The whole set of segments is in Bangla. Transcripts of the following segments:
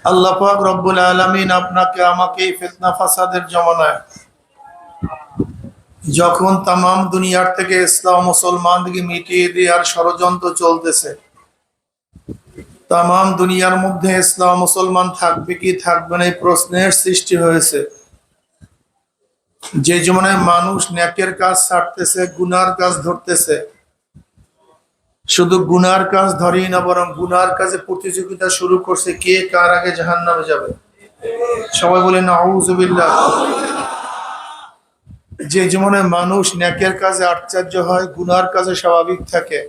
আল্লাহ পাক রব্বুল আলামিন আপনাকে আমাকে এই ফিতনা ফাসাদের জমানায় যখন তাম দুনিয়ার থেকে ইসলাম মুসলমানদেরকে মিটিয়ে দেওয়ার ষড়যন্ত্র চলতেছে, তাম দুনিয়ার মধ্যে ইসলাম মুসলমান থাকবে কি থাকবে না এই প্রশ্নের সৃষ্টি হয়েছে। যে জমানায় মানুষ নেকের কাজ ছাড়তেছে, গুনার কাজ ধরতেছে, শুধু গুনার কাজ ধরেই না বরং গুনার কাজে প্রতিযোগিতা শুরু করছে, কে কার আগে জাহান্নামে যাবে। সবাই বলে নাউযুবিল্লাহ। যে জীবনে মানুষ নেকের কাজে আশ্চর্য হয়, গুনার কাজে স্বাভাবিক থাকে,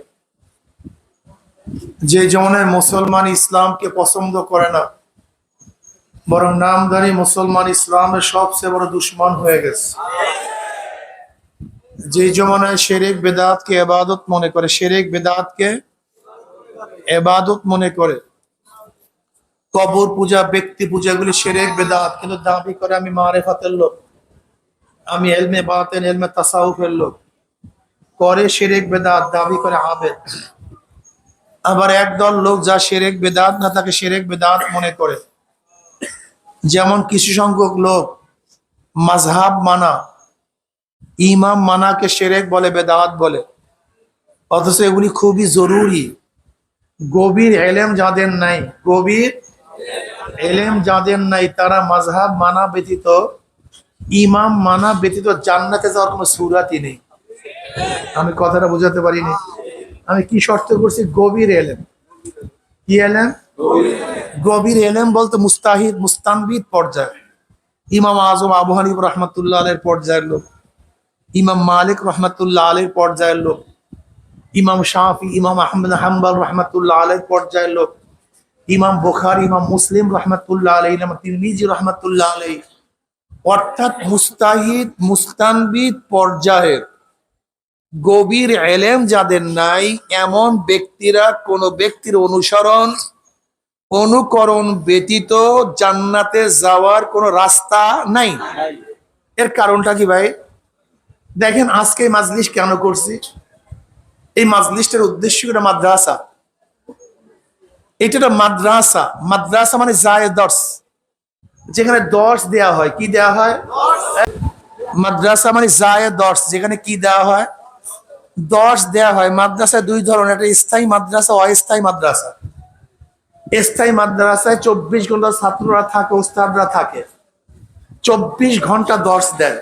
যে জীবনে মুসলমান ইসলামকে পছন্দ করে না বরং নামধারী মুসলমান ইসলামের সবচেয়ে বড় দুশ্মন হয়ে গেছে। যে জমানায় শিরক বিদআতকে ইবাদত মনে করে, শিরক বিদআতকে ইবাদত মনে করে, কবর পূজা, ব্যক্তি পূজাগুলি শিরক বিদআত, কিন্তু দাবি করে আমি মারিফাতের লোক, আমি ইলমে বাতিন, ইলমে তাসাউফের লোক, করে শিরক বিদআত, দাবি করে আবেদ। আবার একদল লোক যা শিরক বিদআত না তাকে শিরক বিদআত মনে করে। যেমন কিছু সংখ্যক লোক মাযহাব মানা, ইমাম মানাকে শিরক বলে, বেদাত বলে, অথচ এগুলি খুবই জরুরি। গভীর এলেম যাদের নাই, গভীর এলেম যাদের নাই, তারা মাযহাব মানা ব্যতীত, ইমাম মানা ব্যতীত জান্নাতে যাওয়ার কোনো সুরাতই নেই। আমি কথাটা বোঝাতে পারিনি। আমি কি শর্ত করছি? গভীর এলেম। কি এলেম? গভীর এলেম বলতে মুস্তাহিদ, মুস্তানবিদ পর্যায়ে। ইমাম আজম আবু হানিফা রাহমাতুল্লাহ আলাইহির পর্যায়ের লোক, ইমাম মালিক রাহমাতুল্লাহ আলাইহির পর্যায়ের লোক, ইমাম শাফি, ইমাম আহমদ হাম্বল রাহমাতুল্লাহ আলাইহির পর্যায়ের লোক, ইমাম বুখারী, ইমাম মুসলিম রাহমাতুল্লাহ আলাইহি, ইমাম তিরমিজি রাহমাতুল্লাহ আলাইহি, অর্থাৎ মুস্তাহিদ, মুস্তানবিদ পর্যায়ের গভীর এলেম যাদের নাই, এমন ব্যক্তিরা কোন ব্যক্তির অনুসরণ, অনুকরণ ব্যতীত জান্নাতে যাওয়ার কোন রাস্তা নাই। এর কারণটা কি ভাই? দেখেন আজকে এই মাজলিস কেন করছি? এই মাজলিসটার উদ্দেশ্য একটা মাদ্রাসা। এটা একটা মাদ্রাসা। মাদ্রাসা মানে যায় দর্স, যেখানে দর্স দেয়া হয়। কি দেয়া হয়? মাদ্রাসা মানে যায় দর্স, যেখানে কি দেওয়া হয়? দর্স দেয়া হয়। মাদ্রাসা দুই ধরনের, একটা স্থায়ী মাদ্রাসা, অস্থায়ী মাদ্রাসা। স্থায়ী মাদ্রাসায় 24 ঘন্টা ছাত্ররা থাকে, ওস্তাদরা থাকে, 24 ঘন্টা দর্স দেয়,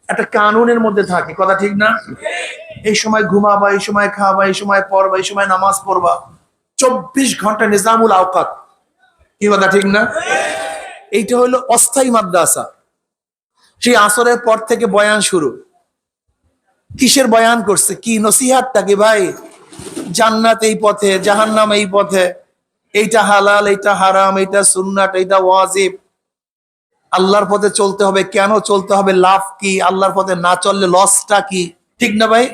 একটা কানুনের মধ্যে থাকে। কথা ঠিক না? এই সময় ঘুমাবা, এই সময় খাওয়াবা, এই সময় পড়বা, এই সময় নামাজ পড়বা, 24 ঘন্টা নিজামুল আওকাত। কি কথা ঠিক না? এইটা হলো অস্থায়ী মাদ্রাসা। সেই আসরের পর থেকে বয়ান শুরু। কিসের বয়ান করছে? কি নসিহাতটা কি ভাই? জান্নাত এই পথে, জাহান্নাম এই পথে, এইটা হালাল, এইটা হারাম, এইটা সুন্নাত, এইটা ওয়াজিব, আল্লাহর পথে চলতে হবে, কেন চলতে হবে, লাভ কি, আল্লাহর পথে না চললে লসটা কি। ঠিক না ভাই?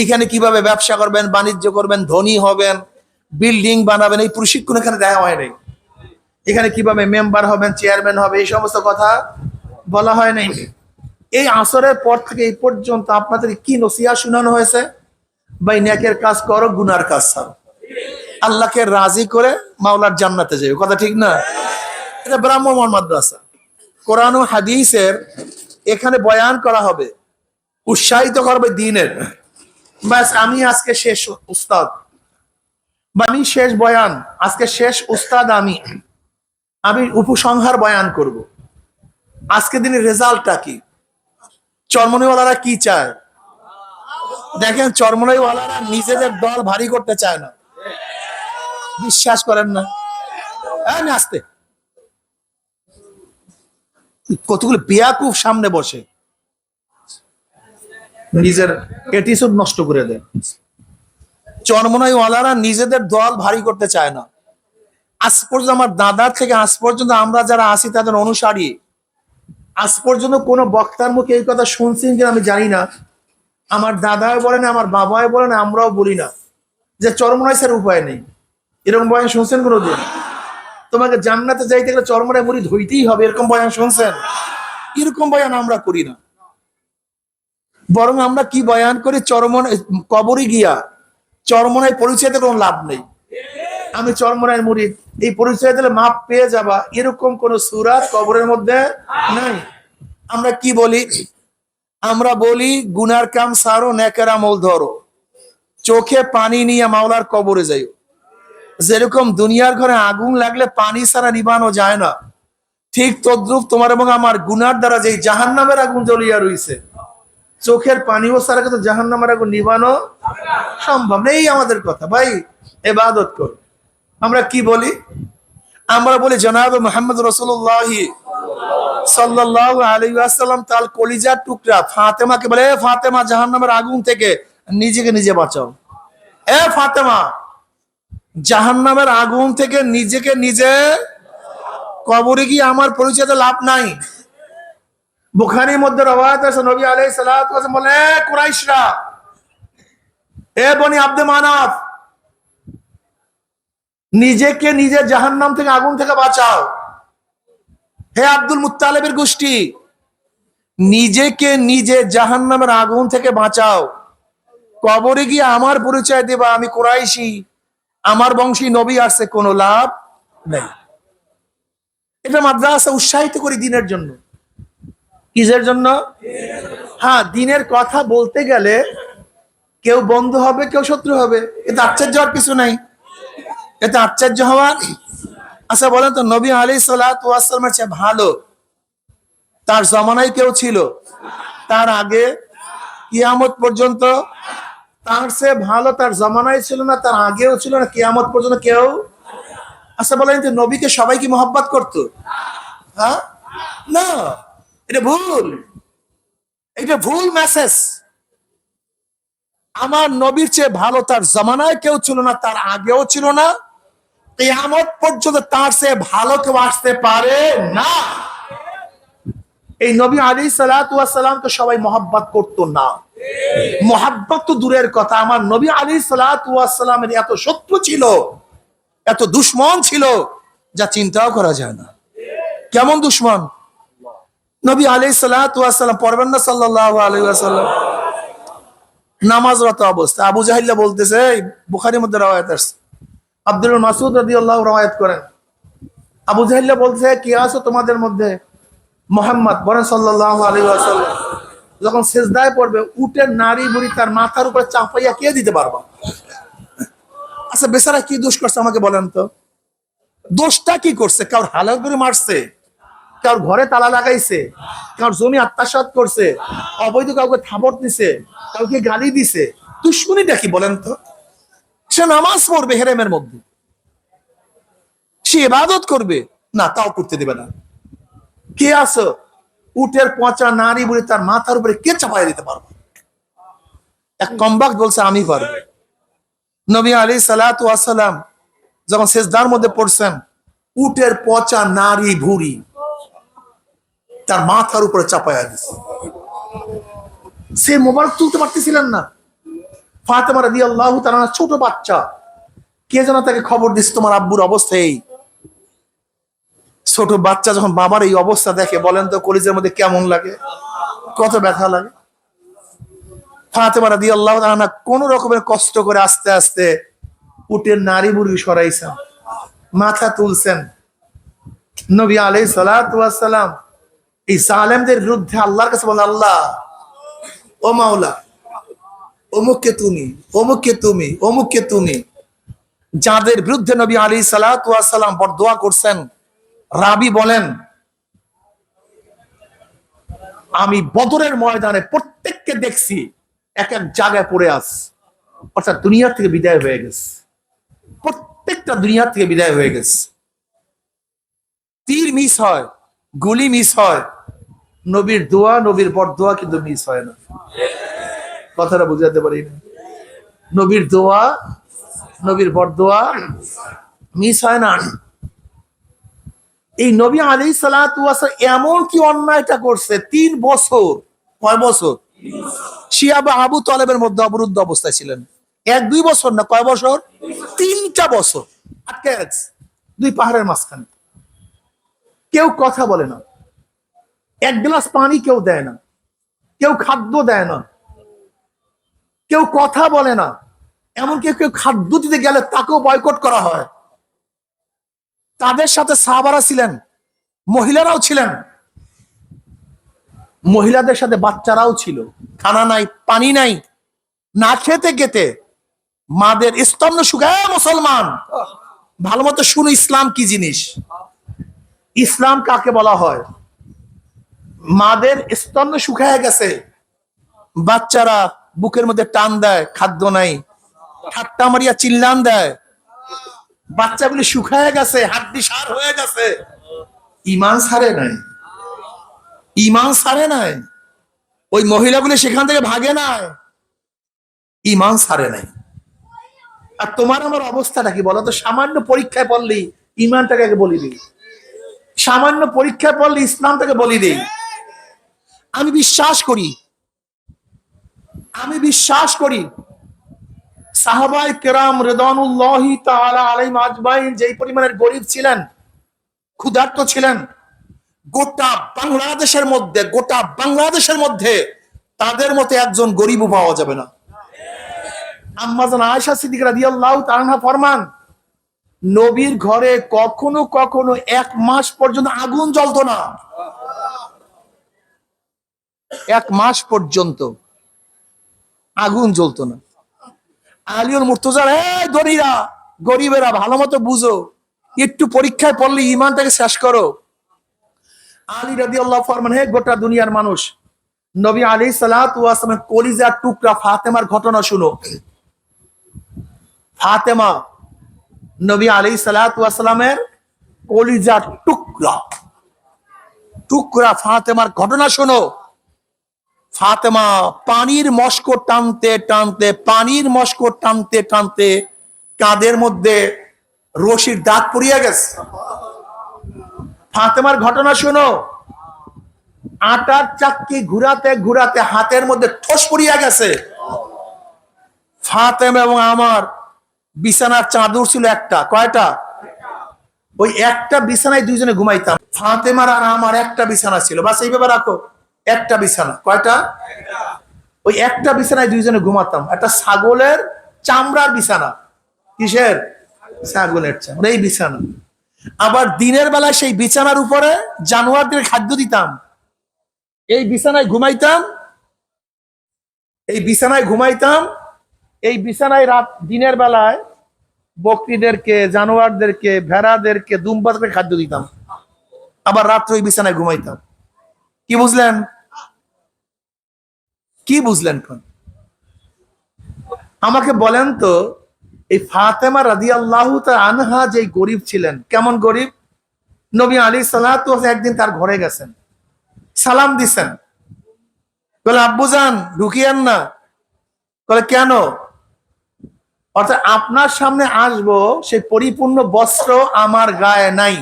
এখানে কিভাবে ব্যবসা করবেন, বাণিজ্য করবেন, ধনী হবেন, বিল্ডিং বানাবেন, এই প্রশিক্ষণ এখানে দেওয়া হয় নাই। এখানে কিভাবে মেম্বার হবেন, চেয়ারম্যান হবে, এই সমস্ত কথা বলা হয় নাই। এই আসরের পর থেকে এই পর্যন্ত আপনাদের কি নসিহত শোনানো হয়েছে? ভাই নেকের কাজ করো, গুনার কাজ ছাড়ো, আল্লাহকে রাজি করে মাওলার জান্নাতে যাবে। কথা ঠিক না? এটা ব্রাহ্মণ মাদ্রাসা। কোরআন ও হাদিসের এখানে বয়ান করা হবে, উৎসাহিত করবে দিনের। ব্যাস, আমি আজকে শেষ উস্তাদ, বা আমি শেষ বয়ান, আজকে শেষ উস্তাদ আমি উপসংহার বয়ান করব। আজকে দিনের রেজাল্টটা কি? চরমনাইওয়ালারা কি চায়? দেখেন, চরমনাইওয়ালারা নিজেদের দল ভারী করতে চায় না। বিশ্বাস করেন না? হ্যাঁ, আসতে কতগুলো বেয়াকুফ সামনে বসে নিজের অ্যাটিটিউড নষ্ট করে দেয়। চরমনাইওয়ালারা নিজেদের দল ভারী করতে চায় না। আজ পর্যন্ত আমার দাদার থেকে আজ পর্যন্ত আমরা যারা আছি তাদের অনুসারী, আজ পর্যন্ত কোনো বক্তার মুখে এই কথা শুনছেন কিনা আমি জানি না। আমার দাদাও বলে না, আমার বাবাও বলে না, আমরাও বলি না যে চরমনাই স্যার উপায় নেই। এরকম বয়ান শুনছেন কোনোদিন? তোমাকে জান্নাতে যাইতে গেলে চরমনাই মুরিদ হইতেই হবে, এরকম বয়ান শুনছেন? এরকম বয়ান আমরা করি না। বরং আমরা কি বয়ান করি? চরমনাই কবরে গিয়া চরমনাই পরিচয়তে কোনো লাভ নেই। আমি চরমনাই মুরিদ, এই পরিচয় দিলে মাপ পেয়ে যাবা, এরকম কোন সূরা কবরের মধ্যে নাই। আমরা কি বলি? আমরা বলি গুনার কাম সারো, নেকের আমল ধরো, চোখে পানি নিয়ে মাওলার কবরে যাইও। যেরকম দুনিয়ার ঘরে আগুন লাগলে পানি ছাড়া নিবানো যায় না, ঠিক তদ্রুপ তোমার এবং আমার গুনার দ্বারা যে জাহান্নামের আগুন জ্বলিয়া রইছে, চোখের পানিও ছাড়া কিন্তু জাহান্নামের আগুন নিবানো সম্ভব নেই। আমাদের কথা ভাই, ইবাদত কর। আমরা কি বলি? আমরা বলি জনাব মুহাম্মদ রাসূলুল্লাহ সাল্লাল্লাহু আলাইহি ওয়াসাল্লাম তার কলিজার টুকরা ফাতেমাকে বলে, এ ফাতেমা, জাহান্নামের আগুন থেকে নিজেকে নিজে বাঁচাও। এ ফাতেমা, জাহান্নামের আগুন থেকে নিজেকে নিজে, কবরে গিয়ে আমার পরিচয়তে লাভ নাই। বুখারীর মধ্যে রওয়ায়াত আছে, নবী আলাইহিস সালাতু ওয়াস সালাম বলে, এ কুরাইশরা, এ বনি আব্দে মানাফ, নিজেকে নিজে জাহান্নাম থেকে, আগুন থেকে বাঁচাও। হে আব্দুল মুত্তালিবের গোষ্ঠী, নিজেকে নিজে জাহান্নামের আগুন থেকে বাঁচাও। কবরে গিয়ে আমার পরিচয় দেবা আমি কুরাইশি, আমার বংশী নবী আসছে, কোনো লাভ নেই। এটা মাদ্রাসা উৎসাহিত করি দিনের জন্য। কিসের জন্য? হ্যাঁ, দিনের কথা বলতে গেলে কেউ বন্ধু হবে, কেউ শত্রু হবে, এটা আশ্চর্য হওয়ার কিছু নাই। এটা আশ্চর্য হওয়ার। আচ্ছা বলেন তো, নবী আলাইহিস সালাতু ওয়াস সালামের চেয়ে ভালো তার জমানায় কেউ ছিল? তার আগে কিয়ামত পর্যন্ত তার চেয়ে ভালো তার জমানায় ছিল না, তার আগেও ছিল না, কিয়ামত পর্যন্ত কেউ। আচ্ছা বলেন তো, নবীকে সবাই কি মহব্বত করতো? হ্যাঁ, না, এটা ভুল। এটা ভুল মেসেজ। আমার নবীর চেয়ে ভালো তার জমানায় কেউ ছিল না, তার আগেও ছিল না, কিয়ামত পর্যন্ত তার চেয়ে ভালো কেউ আসতে পারে না। এই নবী আলাইহিস সালাতু ওয়াস সালামকে সবাই মহব্বত করতো না। মহব্বত তো দূরের কথা, আমার নবী আলাইহিস সালাতু ওয়াস সালামের এত শত্রু ছিল, এত দুশমন ছিল, যা চিন্তাও করা যায় না। কেমন দুশমন? নবী আলাইহিস সালাতু ওয়াস সালাম পড়বেন না সাল্লাল্লাহু আলাইহি ওয়াসাল্লাম, নামাজরত অবস্থা আবু জাহিল বলতেছে, বুখারীর মধ্যে রওয়ায়াত আছে, আব্দুল মাসউদ রাদিয়াল্লাহু রওয়ায়াত করেন, আবু জাহিল বলছে, কি আছে তোমাদের মধ্যে মুহাম্মদ বলেন সাল্লাল্লাহু আলাইহি ওয়াসাল্লাম যখন সিজদায় পড়বে, উটের নারী বুড়ি তার মাথার উপরে চাপাইয়া কে দিতে পারবা? আচ্ছা বেচারা কি দোষ করছে আমাকে বলেন তো? দোষটা কি করছে? কারোর হালাল করে মারছে, কারোর ঘরে তালা লাগাইছে, কারোর জমি আত্মসাৎ করছে, অবৈধ কাউকে থাপড় দিছে, কাউকে গালি দিছে, দুশ্মনীটা কি বলেন তো? সে নামাজ পড়বে হেরেমের মধ্যে, সে ইবাদত করবে না, তাও করতে দেবে না। কে আছো? উটের পচা নারী বুড়ি তার মাথার উপরে কে চাপাই দিতে পারবো? এক কমবাক বলছে আমি পারবো। নবী আলাইহিস সালাতু ওয়াস সালাম যখন সিজদার মধ্যে পড়ছেন, উটের পচা নারী ভুড়ি তার মাথার উপরে চাপাইয়া দিছে। সে মোবারক তুলতে পারতেছিলেন না। ফাতেমা রাদিয়াল্লাহু তাআলা, ছোট বাচ্চা, কে যেন তাকে খবর দিচ্ছে তোমার আব্বুর অবস্থা এই। ছোট বাচ্চা যখন বাবার এই অবস্থা দেখে, বলেন তো কলিজার মধ্যে কেমন লাগে, কত ব্যথা লাগে। ফাতেমা রাদিয়াল্লাহু তাআলা কোন রকমের কষ্ট করে আস্তে আস্তে উটের নারী বুড়ি সরাইছেন, মাথা তুলছেন। নবী আলাইহিস সালাতু ওয়াস সালাম এই জালেমদের বিরুদ্ধে আল্লাহর কাছে বলেন, আল্লাহ, ও মাওলা, অমুককে তুমি, অমুককে তুমি, অমুককে তুমি। যাদের বিরুদ্ধে নবী আলাইহিস সালাতু ওয়াস সালাম বরদোয়া করছেন, রাবি বলেন, আমি বদরের ময়দানে প্রত্যেককে দেখছি এক এক জায়গায় পড়ে আস, অর্থাৎ দুনিয়া থেকে বিদায় হয়ে গেছে, প্রত্যেকটা দুনিয়া থেকে বিদায় হয়ে গেছে। তীর মিস হয়, গুলি মিস হয়, নবীর দোয়া, নবীর বরদোয়া কিন্তু মিস হয় না। কথাটা বুঝাতে পারি না? নবীর দোয়া, নবীর বরদোয়া মিস হয় না। এই নবী আলাইহিস সালাতু ওয়াস সালাম এমন কি অন্যায়টা করছে, 3 বছর, কয় বছর শিয়া বা আবু তালেবের মধ্যে অবরুদ্ধ অবস্থায় ছিলেন। 1-2 বছর না, কয় বছর? 3টা বছর আটকে গেছে 2 পাহাড়ের মাঝখানে। কেউ কথা বলে না, এক গ্লাস পানি কেউ দেয় না, কেউ খাদ্য দেয় না, কেউ কথা বলে না, এমনকি কেউ খাদ্য দিতে গেলে তাকেও বয়কট করা হয়। তাদের সাথে সাহাবারা ছিলেন, মহিলারাও ছিলেন, মহিলাদের সাথে বাচ্চারাও ছিল। খানা নাই, পানি নাই, না খেতে খেতে মাদের স্তন্য শুকায়। মুসলমান ভালো মতো শুনো, ইসলাম কি জিনিস, ইসলাম কাকে বলা হয়। মাদের স্তন্য শুকায় গেছে, বাচ্চারা বুকের মধ্যে টান দেয়, খাদ্য নাই, ঠাট্টা মারিয়া চিল্লান দেয়, বাচ্চাগুলি শুকায় গেছে, হাড্ডি সার হয়ে গেছে, ইমান ছাড়ে নাই, ইমান ছাড়ে নাই। ওই মহিলাগুলি সেখান থেকে ভাগে নাই, ইমান ছাড়ে নাই। আর তোমার আমার অবস্থাটা কি বলো তো? সামান্য পরীক্ষায় পড়লি ইমানটাকে আগে বলি দিই, সামান্য পরীক্ষায় পড়লি ইসলামটাকে বলি দিই। আমি বিশ্বাস করি, আমি বিশ্বাস করি সাহাবায়ে কেরাম রিদওয়ানুল্লাহি তাআলা আলাইহিম আজমাইন যেই পরিমাণের গরীব ছিলেন, ক্ষুধার্ত ছিলেন, গোটা বাংলাদেশের মধ্যে, গোটা বাংলাদেশের মধ্যে তাদের মতো একজন গরিবও পাওয়া যাবে না। আম্মা জান আয়েশা সিদ্দিকা রাদিয়াল্লাহু তাআলা আনহা ফরমান, নবীর ঘরে কখনো কখনো 1 মাস পর্যন্ত আগুন জ্বলতো না। 1 মাস পর্যন্ত আগুন জ্বলতো না। আলিউল মুর্তজার, এই ধনীরা, গরিবেরা ভালো মতো বুঝো, একটু পরীক্ষায় পড়লে ইমানটাকে শেষ করো। আলী রাদিয়াল্লাহু ফরমান, হে গোটা দুনিয়ার মানুষ, নবী আলাইহিস সালাতু ওয়াস সালামের কলিজার টুকরা ফাতেমার ঘটনা শুনো। ফাতেমা, নবী আলাইহিস সালাতু ওয়াস সালামের কলিজার টুকরা, টুকরা ফাতেমার ঘটনা শোনো। ফাতেমা পানির মস্ক টানতে টানতে, পানির মস্ক টানতে টানতে কাঁধের মধ্যে রশির দাঁত পড়িয়া গেছে। ফাতেমার ঘটনা শোনো। আটার চাক্কি ঘুরাতে ঘুরাতে হাতের মধ্যে ঠোস পড়িয়া গেছে। ফাতেমা এবং আমার বিছানার চাদর ছিল একটা, কয়টা? ওই একটা বিছানায় দুইজনে ঘুমাইতাম। ফাতেমার আর আমার একটা বিছানা ছিল, বাস এইভাবে রাখো, একটা বিছানা। কয়টা? ওই একটা বিছানায় দুইজনে ঘুমাতাম। একটা ছাগলের চামড়ার বিছানা। কিসের? ছাগলের চামড়া, এই বিছানা। আবার দিনের বেলায় সেই বিছানার উপরে জানোয়ারদের খাদ্য দিতাম। এই বিছানায় ঘুমাইতাম, এই বিছানায় ঘুমাইতাম, এই বিছানায় রাত দিনের বেলায় বকরিদেরকে, জানোয়ারদেরকে, ভেড়াদেরকে, দুম্বাদেরকে খাদ্য দিতাম। আবার রাত্রে ওই বিছানায় ঘুমাইতাম। কি বুঝলেন? কি বুঝলেন? আমাকে বলেন তো, এই ফাতেমা রাদিয়াল্লাহু তাআলা আনহা যে গরিব ছিলেন, কেমন গরিব? নবী আলাইহিস সালাতু ওয়াস সালাম একদিন তার ঘরে গেছেন, সালাম দিছেন, বলে আব্বুজান ঢুকিয়েন না। বলে কেন? অর্থাৎ আপনার সামনে আসবো সেই পরিপূর্ণ বস্ত্র আমার গায়ে নাই,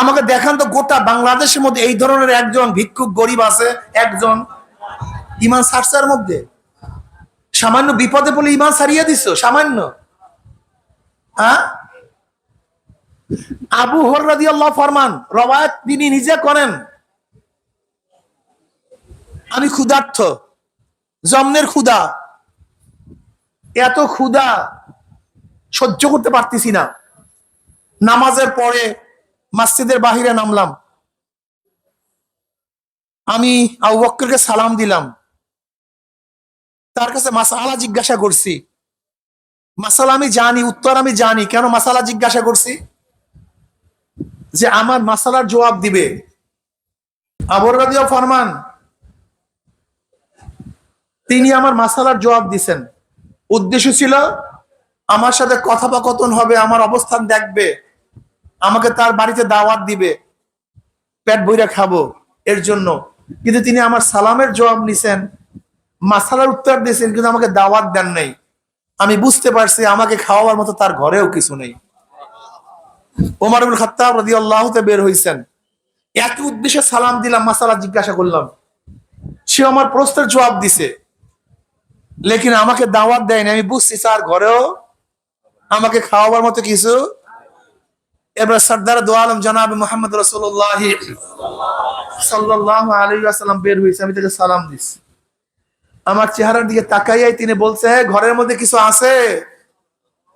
আমাকে দেখান তো গোটা বাংলাদেশের মধ্যে এই ধরনের একজন ভিক্ষুক গরিব আছে একজন। ইমান সারসার মধ্যে সামান্য বিপদে পড়লে ইমান সারিয়ে দিছ সামান্য। হ্যাঁ, আবু হুরায়রা রাদিয়াল্লাহু ফরমান, রওয়ায়াত তিনি নিজে করেন, আমি ক্ষুধার্ত, জন্মের ক্ষুধা, এত ক্ষুধা সহ্য করতে পারতেছি না। নামাজের পরে মসজিদের বাহিরে নামলাম, আমি আবু বকরকে সালাম দিলাম, তার কাছে মাসালা জিজ্ঞাসা করছি। মাসালা আমি জানি, উত্তর আমি জানি। কেন মাসালা জিজ্ঞাসা করছি? যে আমার মাসালার জবাব দিবে। আবু হুরায়রা ফরমান, তিনি আমার মাসালার জবাব দিছেন। উদ্দেশ্য ছিল আমার সাথে কথোপকথন হবে, আমার অবস্থান দেখবে, আমাকে তার বাড়িতে দাওয়াত দিবে, পেট ভইরা খাবো এর জন্য। কিন্তু তিনি আমার সালামের জবাব নিছেন, মাসালার উত্তর দিয়েছেন, কিন্তু আমাকে দাওয়াত দেন নাই। আমি বুঝতে পারছি আমাকে খাওয়াবার মতো তার ঘরেও কিছু নেই। ওমর ইবনে খাত্তাব রাদিয়াল্লাহু তাআলা বের হইছেন, একই উদ্দেশ্যে সালাম দিলাম, মাসালা জিজ্ঞাসা করলাম, সে আমার প্রশ্নের জবাব দিছে, লেকিন আমাকে দাওয়াত দেয়নি। আমি বুঝছি তার ঘরেও আমাকে খাওয়াবার মতো কিছু। এবার সরদার দো আলম জনাব মুহাম্মদ রাসূলুল্লাহ সাল্লাল্লাহু আলাইহি ওয়াসাল্লাম বের হইছে, আমি তাকে সালাম দিছি। আমার চেহারার দিকে তাকাইয়াই তিনি বলছে, ঘরের মধ্যে কিছু আছে? আমি বলছি, জি। বলে, আচ্ছা, আমি একটু পরে আসতেছি। 5 মিনিট পরে আসতেছি। 5 মিনিট পরে আসতেছি, আমার চেহারার দিকে তাকাইয়াই তিনি বলছে, ঘরের মধ্যে কিছু আছে?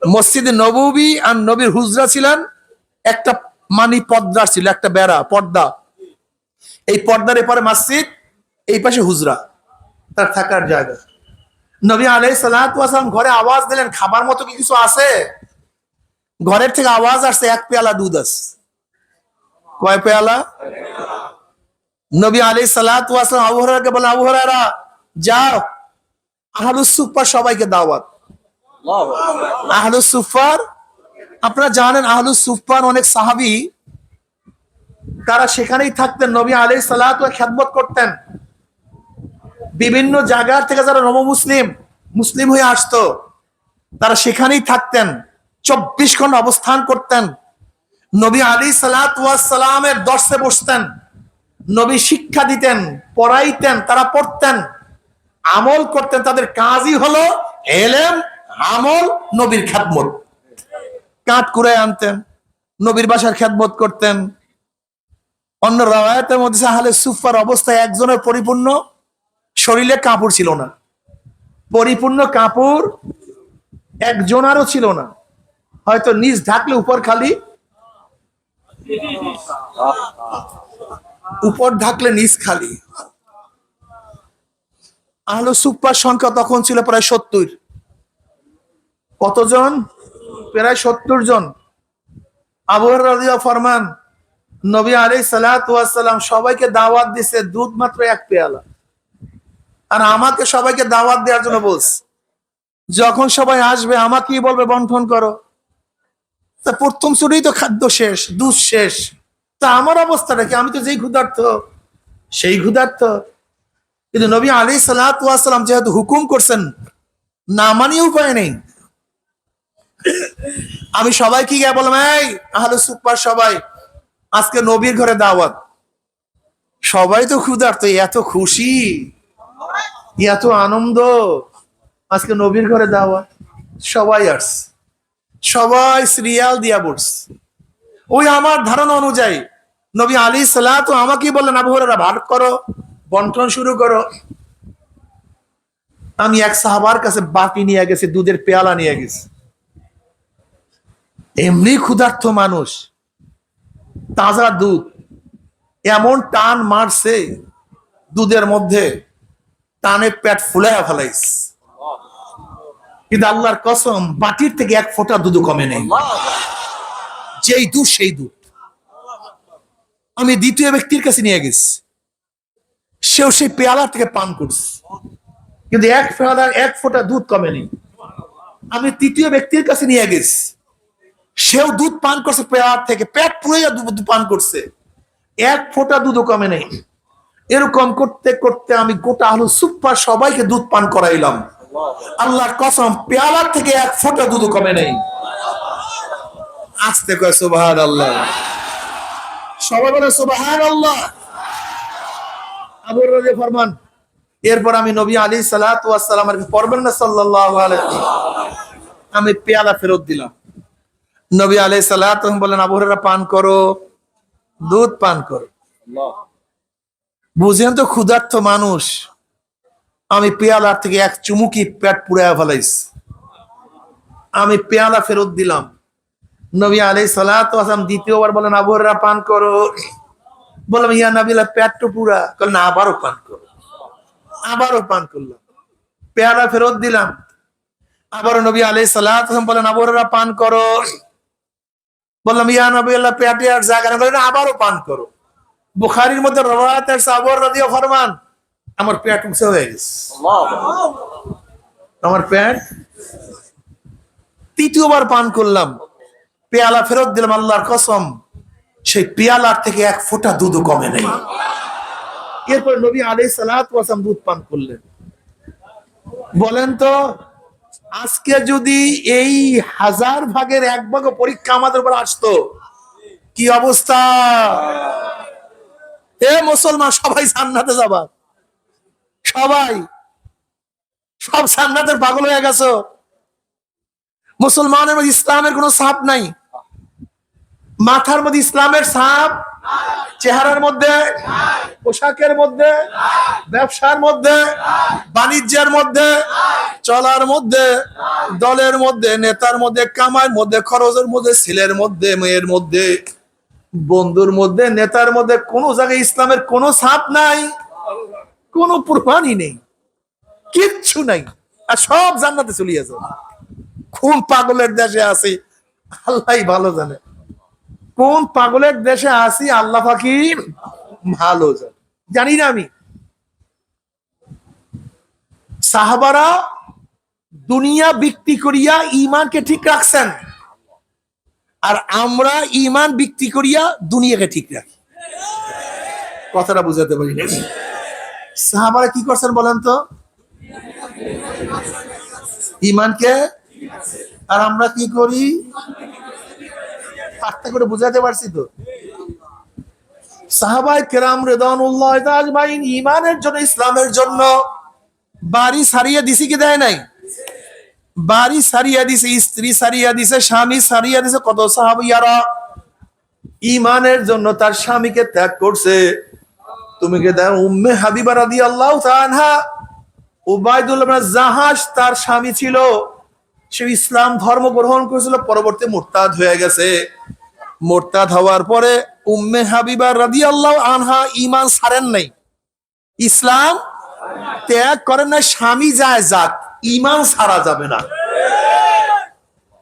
মসজিদে নববী আর নবীর হুজরা ছিলেন একটা মানি পর্দা ছিল, একটা বেড়া পর্দা। এই পর্দার এপারে মসজিদ, এই পাশে হুজরা, তার থাকার জায়গা। নবী আলাইহিস সালাতু ওয়াস সালাম ঘরে আওয়াজ দিলেন, খাবার মতো কি কিছু আছে? ঘরের থেকে আওয়াজ আসছে, এক পেয়ালা দুধ আছে। কয় পেয়ালা? নবী আলাইহিস সালাতু ওয়াস সালাম আবু হুরায়রাকে বলেন, আবু হুরায়রা যাও, আহলুস সুফফার সবাইকে দাওয়াত। আহলুস সুফফার, আপনারা জানেন আহলুস সুফফার অনেক সাহাবী তারা সেখানেই থাকতেন, নবী আলাইহিস সালাতু ওয়াস খেদমত করতেন। বিভিন্ন জায়গা থেকে যারা মুসলিম হয়ে আসতো, তারা সেখানেই থাকতেন, 24 ঘন্টা অবস্থান করতেন। নবী আলাইহিস সালাতু ওয়াস সালামের দর্শে বসতেন, নবী শিক্ষা দিতেন, পড়াইতেন, তারা পড়তেন, আমল করতেন। তাদের কাজই হলো ইলম, আমল, নবীর খেদমত। কাঠ কুড়ায় আনতেন, নবীর বাসার খেদমত করতেন। অন্য রাওয়ায়াতের মধ্যে আহলে সুফফার অবস্থায় একজনের পরিপূর্ণ শরীরে কাপড় ছিল না, পরিপূর্ণ কাপড় একজনারও ছিল না। হয়তো নিচ ঢাকলে উপর খালি, উপর ঢাকলে নিচ খালি। আহলে সুফফার সংখ্যা তখন ছিল প্রায় 70। কতজন? প্রায় 70 জন। আবু হুরায়রা রাদিয়াল্লাহু ফরমান, নবী আলাইহিস সালাতু ওয়াস সালাম সবাইকে দাওয়াত দিছে, দুধ মাত্র এক পেয়ালা। আর আমাকে সবাইকে দাওয়াত দেওয়ার জন্য বলছে, যখন সবাই আসবে আমাকেই বলবে বন্টন করো। তা প্রথম শুরুই তো খাদ্য শেষ, দুধ শেষ, তা আমার অবস্থাটা কি? আমি তো যেই ক্ষুধার্ত সেই ক্ষুধার্ত। কিন্তু নবী আলাইহিস সালাতু ওয়াস সালাম যেহেতু হুকুম করছেন, না মানিয়ে উপায় নেই। আমি সবাইকে গিয়ে বললাম, এই আহলুস সুফফার সবাই, আজকে নবীর ঘরে দাওয়াত। সবাই তো ক্ষুধার্ত, এত খুশি, এত আনন্দ, আজকে নবীর ঘরে দাওয়াত। সবাই আসছে, সবাই সিরিয়াল দিয়া বসছে। ওই আমার ধারণা অনুযায়ী নবী আলাইহিস সালাতু আমাকেই বললেন, আবু হুরায়রা ভাগ করো, বন্টন শুরু করো। আমি এক সাহাবার কাছে বাটি নিয়ে গেছি, দুধের পেয়ালা নিয়ে গেছি। এমনি ক্ষুধার্ত মানুষ, তাজা দুধ, এমন টান মারছে দুধের মধ্যে, টানে পেট ফুলে ফেলাইছে। কিন্তু আল্লাহর কসম, বাটির থেকে এক ফোঁটা দুধ কমে নেই। যেই দুধ সেই দুধ। আমি দ্বিতীয় ব্যক্তির কাছে নিয়ে গেছি, সেও সেই পেয়ালা থেকে পান করছে, কিন্তু এক ফোঁটা দুধ কমে নেই। আমি তৃতীয় ব্যক্তির কাছে নিয়ে গেছি, সেও দুধ পান করছে পেয়ালা থেকে, পেট পুড়ে দুধ পান করছে, এক ফোঁটা দুধও কমে নেই। এরকম করতে করতে আমি গোটা আহলুস সুফফার সবাইকে দুধ পান করাইলাম। আল্লাহর কসম, পেয়ালার থেকে এক ফোঁটা দুধ কমে নেই। আস্তে কয় সুবহানাল্লাহ, সবাই বলে সুবহানাল্লাহ। আবু হুরায়রা ফরমান, এরপর আমি নবী আলাইহিস সালাতু ওয়াস সালামের পড়বেন না সাল্লাল্লাহু আলাইহি ওয়াসাল্লাম, আমি পেয়ালা ফেরত দিলাম। নবী আলাইহিস সালাতু বলেন, আবু হুরায়রা পান করো, দুধ পান করো। বুঝেন তো ক্ষুধার্ত মানুষ, আমি পেয়ালার থেকে এক চুমুকি পেট পুড়ায় ফেলাইছি। আমি পেয়ালা ফেরত দিলাম। নবী আলাইহিস সালাতু ওয়াস সালাম দ্বিতীয়বার বলেন, আবু হুরায়রা পান করো। বললাম, ইয়া নবীল্লাহ, পেট তো পুরা। বলেন, না, আবারও পান করো। আবারও পান করলাম, পেয়ালা ফেরত দিলাম। আবারও নবী আলাইহিস সালাতু ওয়াস সালাম বলেন, আবু হুরায়রা পান করো। বললাম, ইয়া নবীল্লাহ, পেটে আর জায়গা না। বলেন, আবারও পান করো। বুখারীর মধ্যে রওয়ায়াত আছে, আবু হুরায়রা রাদিয়াল্লাহু ফরমান, আমার পেট উঁচু হয়ে গেছে, আমার পেট। তৃতীয়বার পান করলাম, পেয়ালা ফেরত দিলাম। আল্লাহর কসম, সেই পেয়ালার থেকে এক ফোঁটা দুধ কমে নেই। এরপর নবী আলাইহিস সালাতু ওয়াস সালাম দুধ পান করলেন। বলেন তো, আজকে যদি এই 1000 ভাগের 1 ভাগ পরীক্ষা আমাদের উপর আসতো, কি অবস্থা? এ মুসলমান, সবাই জান্নাতে যাবা, সবাই, সব জান্নাতের পাগল হয়ে গেছো। মুসলমানের মধ্যে ইসলামের কোনো ছাপ নাই, মাথার মধ্যে ইসলামের ছাপ চেহারার মধ্যে, পোশাকের মধ্যে, ব্যবসার মধ্যে, বাণিজ্যের মধ্যে, চলার মধ্যে, দলের মধ্যে, নেতার মধ্যে, কামাইয়ের মধ্যে, খরচের মধ্যে, ছেলের মধ্যে, মেয়ের মধ্যে, বন্ধুর মধ্যে, নেতার মধ্যে কোন জায়গায় ইসলামের কোন ছাপ নাই, কোন প্রমাণই নেই, কিচ্ছু নাই। আর সব জান্নাতে চলে গেছে। কোন পাগলের দেশে আছি আল্লাহ ভালো জানে, কোন পাগলের দেশে আছি আল্লাহ পাকি ভালো জানে, জানি না আমি। সাহাবারা দুনিয়া বিক্রি করিয়া ঈমানকে ঠিক রাখছেন, আর আমরা ঈমান বিক্রি করিয়া দুনিয়াকে ঠিক রাখি। কথাটা বুঝাতে পারি না। সাহাবারা কি করছেন বলেন তো? ঈমানকে। আর আমরা কি করি? পার্থক্য করে বুঝাতে পারছি তো? সাহাবায়ে কেরাম রিদওয়ানুল্লাহ আজমাইন ঈমানের জন্য, ইসলামের জন্য বাড়ি সারিয়ে দিছি কি দেয় নাই? বাড়ি সারিয়ে দিছে, স্ত্রী সারিয়ে দিছে, স্বামী সারিয়ে দিছে। কত সাহাবিয়ারা ঈমানের জন্য তার স্বামীকে ত্যাগ করছে। তুমি কি দেখো উম্মে হাবিবা রাদিয়াল্লাহু তাআলা আনহা, উবাইদুল্লাহ ইবনে জাহাশ তার স্বামী ছিল, সে ইসলাম ধর্ম গ্রহণ করেছিল, পরবর্তী মুরতাদ হয়ে গেছে। মুরতাদ হওয়ার পরে উম্মে হাবিবা রাদিয়াল্লাহু আনহা ঈমান ছাড়েন নাই, ইসলাম ত্যাগ করেন না। স্বামী যায় যাক, ঈমান ছাড়া যাবে না।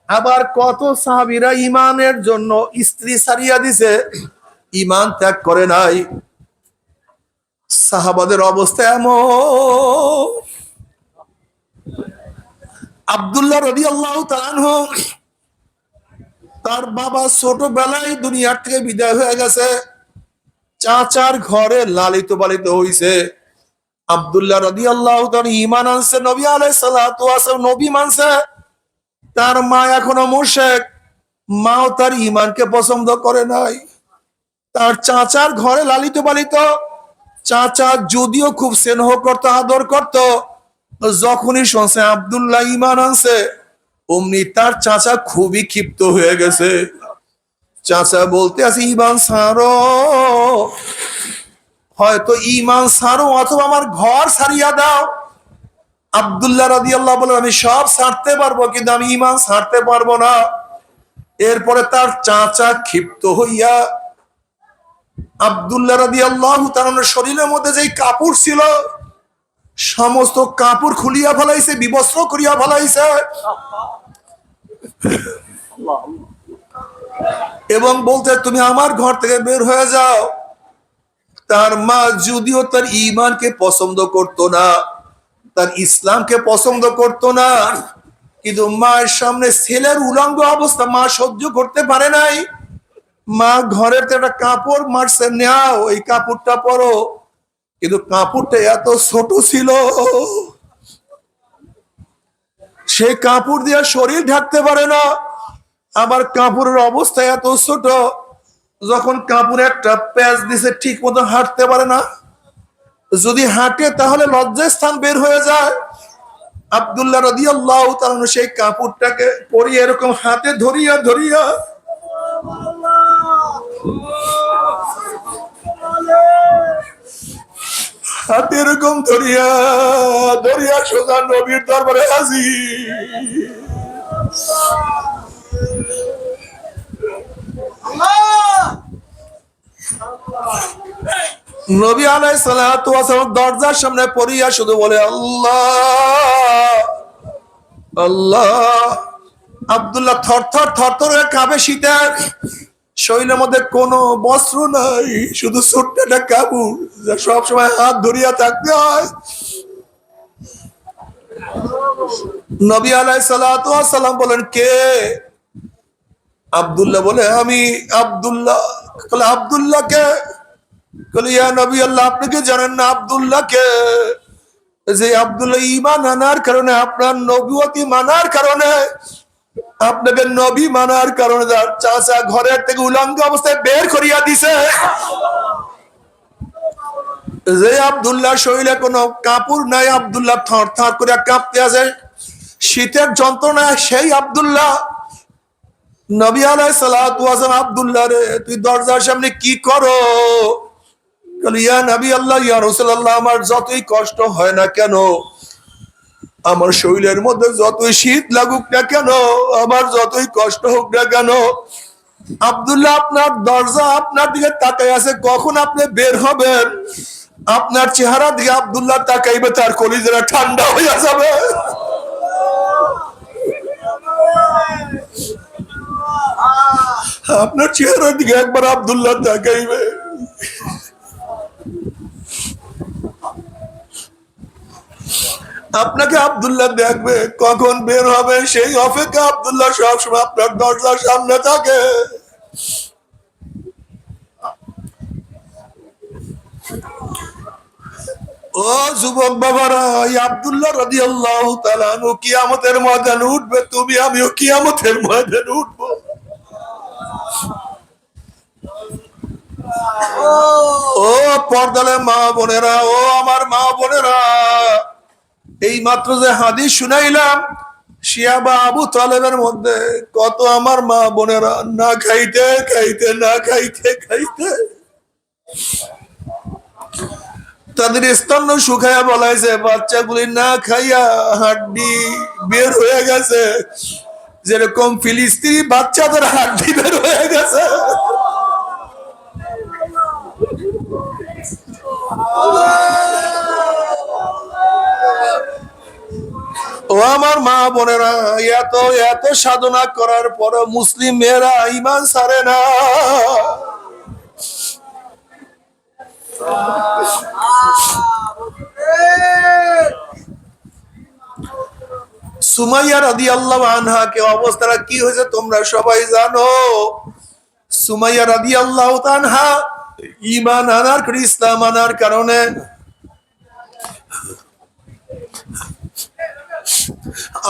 আবার কত সাহাবীরা ঈমানের জন্য স্ত্রী ছাড়িয়া দিছে, ঈমান ত্যাগ করে নাই। সাহাবাদের অবস্থা এমন। আব্দুল্লাহ রাদিয়াল্লাহু তাআলা আনহু, তার বাবা ছোটবেলায় দুনিয়ার থেকে বিদায় হয়ে গেছে, চাচার ঘরে লালিত পালিত হইছে। আব্দুল্লাহ রাদিয়াল্লাহু তাআলা ঈমান আনছে, নবী আলাইহিস সালাতু ওয়াস সালাম নবী মানছে। তার মা এখনো মুশরিক, মাও তার ঈমানকে পছন্দ করে নাই। তার চাচার ঘরে লালিত পালিত, চাচা যদিও খুব স্নেহ করত, আদর করত, যখনই শুনছে আব্দুল্লাহ ঈমান আনছে, অমনি তার চাচা খুবই ক্ষিপ্ত হয়ে গেছে। চাচা বলতে আছে ঈমান ছাড়ো, হয়তো ঈমান ছাড়ো অথবা আমার ঘর ছাড়িয়া দাও। আব্দুল্লাহ রাদিয়াল্লাহু বলেন আমি সব ছাড়তে পারবো, কিন্তু আমি ঈমান ছাড়তে পারবো না। এরপরে তার চাচা ক্ষিপ্ত হইয়া আব্দুল্লাহ রাদিয়াল্লাহু তাআলার শরীরের মধ্যে যেই কাপড় ছিল সমস্ত কাপড় খুলিয়া ফেলাইছে, বিবস্ত্র করিয়া ফেলাইছে, এবং বলতে তুমি আমার ঘর থেকে বের হয়ে যাও। তার মা যদিও তার ঈমানকে পছন্দ করত না, তার ইসলামকে পছন্দ করত না, কিন্তু মায়ের সামনে ছেলের উলঙ্গ অবস্থা মা সহ্য করতে পারে নাই। মা ঘরের একটা কাপড় মারছে, নাও এই কাপড়টা পরো। কিন্তু কাপড়টা এত ছোট ছিল, সেই কাপড় দিয়ে শরীর ঢাকতে পারে না। আবার কাপড়ের অবস্থা এত ছোট, যখন কাপড়ে একটা প্যাচ দিছে ঠিক মতো হাঁটতে পারে না, যদি হাঁটে তাহলে লজ্জার স্থান বের হয়ে যায়। আব্দুল্লাহ রাদিয়াল্লাহু তাআলা সেই কাপড়টাকে পরিয়ে এরকম হাতে ধরিয়া ধরিয়া হাতে এরকম ধরিয়া ধরিয়া সোজা নবীর দরবারে হাজির। নবী আলাইহিস সালাতু ওয়াস সালাম দরজার সামনে পড়িয়া শুধু বলে আল্লাহ আল্লাহ। আব্দুল্লাহ থরথর থরথর হয়ে কাঁপে, শীতে শরীরের মধ্যে কোনো বস্ত্র নাই, শুধু ছোট্ট একটা কাপড় যা সবসময় হাত ধরিয়া থাকতে হয়। নবী আলাইহিস সালাতু ওয়াস সালাম বলেন কে? আব্দুল্লাহ বলে আমি আব্দুল্লাহ। বলে আব্দুল্লাহ কে? বলে ইয়া নবী আল্লাহ আপনি কি জানেন না আব্দুল্লাহ কে? যে আব্দুল্লাহ ঈমান আনার কারণে, আপনার নবুয়তি মানার কারণে, আপনাকে নবী মানার কারণে তার চাচা ঘরের থেকে উলঙ্গ অবস্থায় বের করিয়া দিছে। যে আব্দুল্লাহ শরীরে কোনো কাপড় নাই, আব্দুল্লাহ থর থর করে কাঁপতে আছে শীতের যন্ত্রণায়, সেই আব্দুল্লাহ নবী আলাইহিস সালাতু ওয়াস সালাম আব্দুল্লাহ রে তুই দরজার সামনে কি করো? ইয়া নবী আল্লাহ, ইয়া রাসূলুল্লাহ, আমার যতই কষ্ট হয় না কেন, আমার শরীরের মধ্যে যতই শীত লাগুক না কেন, আমার যতই কষ্ট হোক না কেন, আব্দুল্লাহ আপনার দরজা আপনার দিকে তাকাই আছে, কখন আপনি বের হবেন আপনার চেহারা দিকে আব্দুল্লাহ তাকাইবে, তার কলিজাটা ঠান্ডা হয়ে যাবে। আপনার চেহারার দিকে একবার আব্দুল্লাহ তাকাইবে, আপনাকে আব্দুল্লাহ দেখবে, কখন বের হবে সেই অপেক্ষা আব্দুল্লাহ সবসময় আপনার দরজার সামনে থাকে। ও যুবক বাবারা, এই আব্দুল্লাহ রাদিয়াল্লাহু তাআলা আনহু কিয়ামতের ময়দানে উঠবে, তুমি আমিও কিয়ামতের ময়দানে উঠবো। ও পর্দালে মা বোনেরা, ও আমার মা বোনেরা, এই মাত্র যে হাদিস শুনাইলাম, শিয়া বা আবু তালেবের মধ্যে কত আমার মা বোনেরা না খাইতে খাইতে না খাইতে খাইতে তাদের স্তন্য শুকাইয়া বলাইছে, বাচ্চাগুলি না খাইয়া হাড্ডি বের হয়ে গেছে, যেরকম ফিলিস্তিনি বাচ্চাদের হাড্ডি বের হয়ে গেছে। ও আমার মা বোনেরা, এত এত সাধনা করার পর মুসলিম মেয়েরা ঈমান ছাড়ে না। সুমাইয়া রাদিয়াল্লাহু আনহা কে অবস্থাটা কি হয়েছে তোমরা সবাই জানো। সুমাইয়া রাদিয়াল্লাহু আনহা ঈমান আনার, ইসলাম আনার কারণে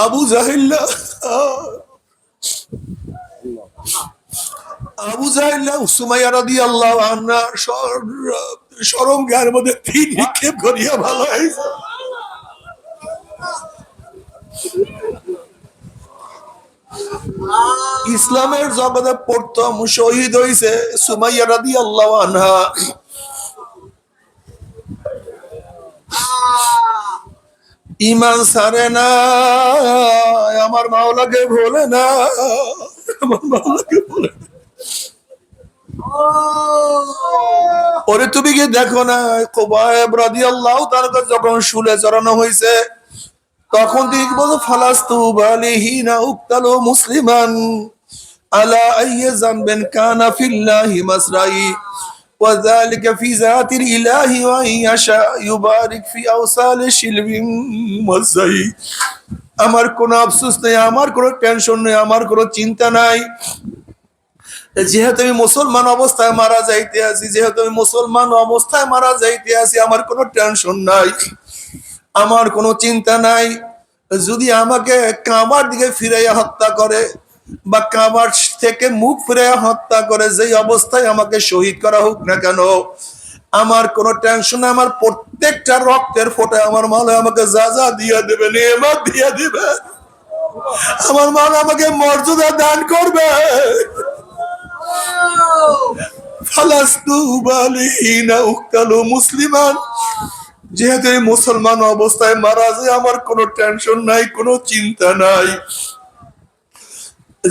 আবু জাহিল সুমাইয়া রাদিয়াল্লাহু আনহা শরমগার মধ্যে তীর নিক্ষেপ করিয়া ভালো হয়েছে। ইসলামের জগতে প্রথম শহীদ হয়েছে সুমাইয়া রাদিয়াল্লাহু আনহা। ঈমান ছাড়ে না, আমার মাওলাকে ভোলে না, আমার মাওলাকে ভোলে না। ওরে তুমি কি দেখো না, খুবাইব রাদিয়াল্লাহু তাআলা যখন শুলে চড়ানো হয়েছে, তখন তিনি বলতো ফালাস্তু বালিহিনা উক্তালু মুসলিমান আলা আইয়ি যামবিন কানা ফিল্লাহি মাসরাই ওয়া যালিকা ফি যাতিল ইলাহি ওয়া ইয়াশা ইউবারিক ফি আওসালি শিলবিন মাসাই। আমার কোনো আফসোস নেই, আমার কোনো টেনশন নেই, আমার কোনো চিন্তা নাই, যেহেতু আমি মুসলমান অবস্থায় মারা যাইতে আছি, যেহেতু আমি মুসলমান অবস্থায় মারা যাইতে আছি, আমার কোনো টেনশন নাই, আমার কোনো চিন্তা নাই। যদি আমাকে কাবার দিকে ফিরাইয়া হত্যা করে বা কাবার থেকে মুখ ফিরাইয়া হত্যা করে, যেই অবস্থায় আমাকে শহীদ করা হোক না কেন, আমার কোনো টেনশন, আমার প্রত্যেকটা রক্তের ফোঁটা আমার মাওলা আমাকে যা যা দিয়া দেবে, নিয়ামত দিয়া দিবে, আমার মাওলা আমাকে মর্যাদা দান করবে। ফালাস্তু বালিহিনা উক্তালু মুসলিমান, যেহেতু মুসলমান অবস্থায় মারা যায়, আমার কোনো টেনশন নাই, কোনো চিন্তা নাই।